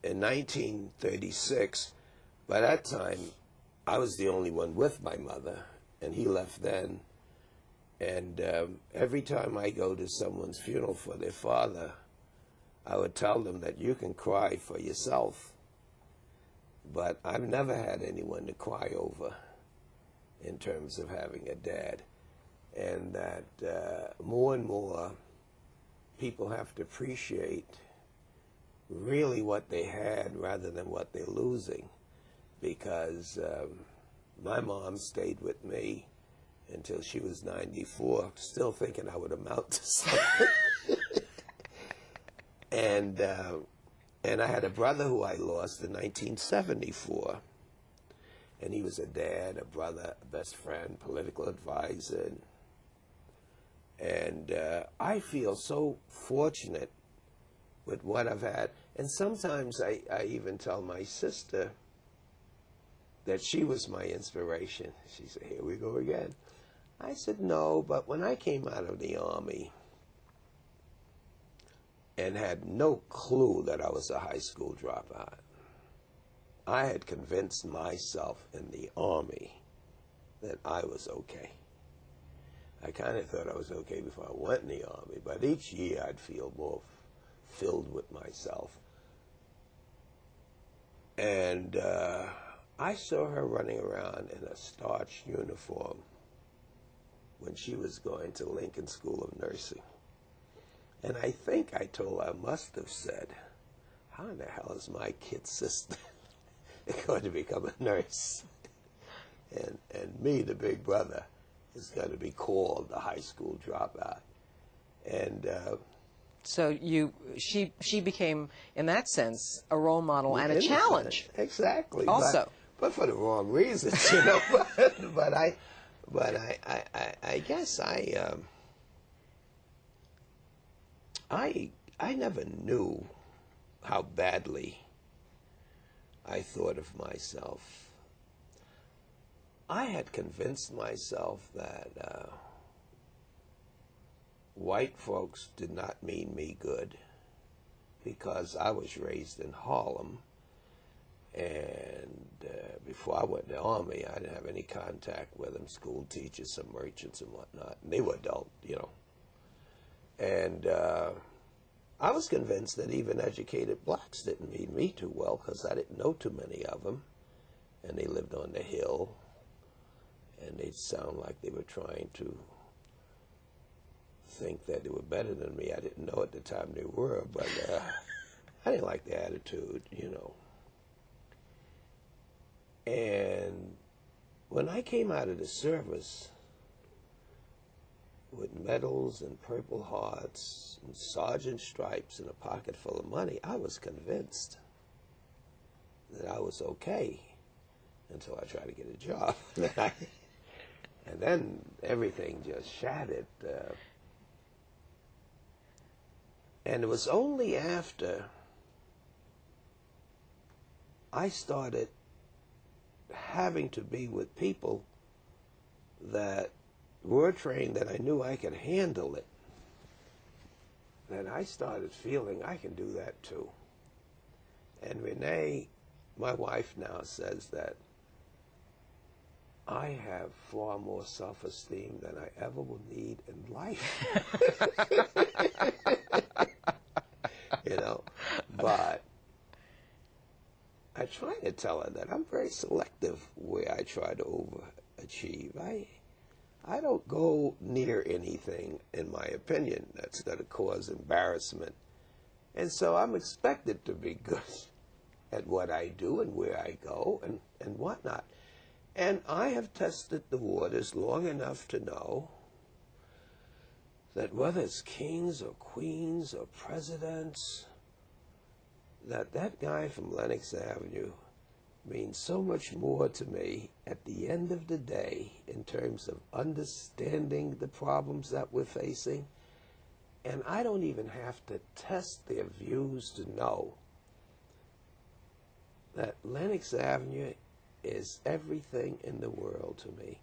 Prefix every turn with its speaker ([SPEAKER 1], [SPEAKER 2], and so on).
[SPEAKER 1] in 1936, by that time, I was the only one with my mother, and he left then. And every time I go to someone's funeral for their father, I would tell them that you can cry for yourself, but I've never had anyone to cry over in terms of having a dad. And that more and more people have to appreciate really what they had rather than what they're losing, because my mom stayed with me until she was 94, still thinking I would amount to something. And I had a brother who I lost in 1974. And he was a dad, a brother, a best friend, political advisor. And I feel so fortunate with what I've had. And sometimes I even tell my sister that she was my inspiration. She said, here we go again. I said, no, but when I came out of the Army and had no clue that I was a high school dropout, I had convinced myself in the Army that I was okay. I kind of thought I was okay before I went in the Army, but each year I'd feel more filled with myself. And I saw her running around in a starched uniform when she was going to Lincoln School of Nursing. And I think I told her, I must have said, how in the hell is my kid sister going to become a nurse? And me, the big brother, is going to be called the high school dropout. And
[SPEAKER 2] so she became, in that sense, a role model and a challenge.
[SPEAKER 1] Exactly.
[SPEAKER 2] Also,
[SPEAKER 1] but for the wrong reasons, you know. but I guess I never knew how badly I thought of myself. I had convinced myself that white folks did not mean me good because I was raised in Harlem, and before I went to the Army, I didn't have any contact with them, school teachers, some merchants and whatnot, and they were adult, you know. And I was convinced that even educated blacks didn't mean me too well because I didn't know too many of them, and they lived on the hill, and they'd sound like they were trying to think that they were better than me. I didn't know at the time they were, but I didn't like the attitude, you know. And when I came out of the service with medals and Purple Hearts and sergeant stripes and a pocket full of money, I was convinced that I was okay until I tried to get a job. And then everything just shattered. And it was only after I started having to be with people that were trained that I knew I could handle it, that I started feeling I can do that too. And Renee, my wife now, says that I have far more self-esteem than I ever will need in life. You know, but I try to tell her that I'm very selective where I try to overachieve. I don't go near anything, in my opinion, that's going to cause embarrassment. And so I'm expected to be good at what I do and where I go and whatnot. And I have tested the waters long enough to know that whether it's kings or queens or presidents, that guy from Lenox Avenue means so much more to me at the end of the day in terms of understanding the problems that we're facing. And I don't even have to test their views to know that Lenox Avenue is everything in the world to me.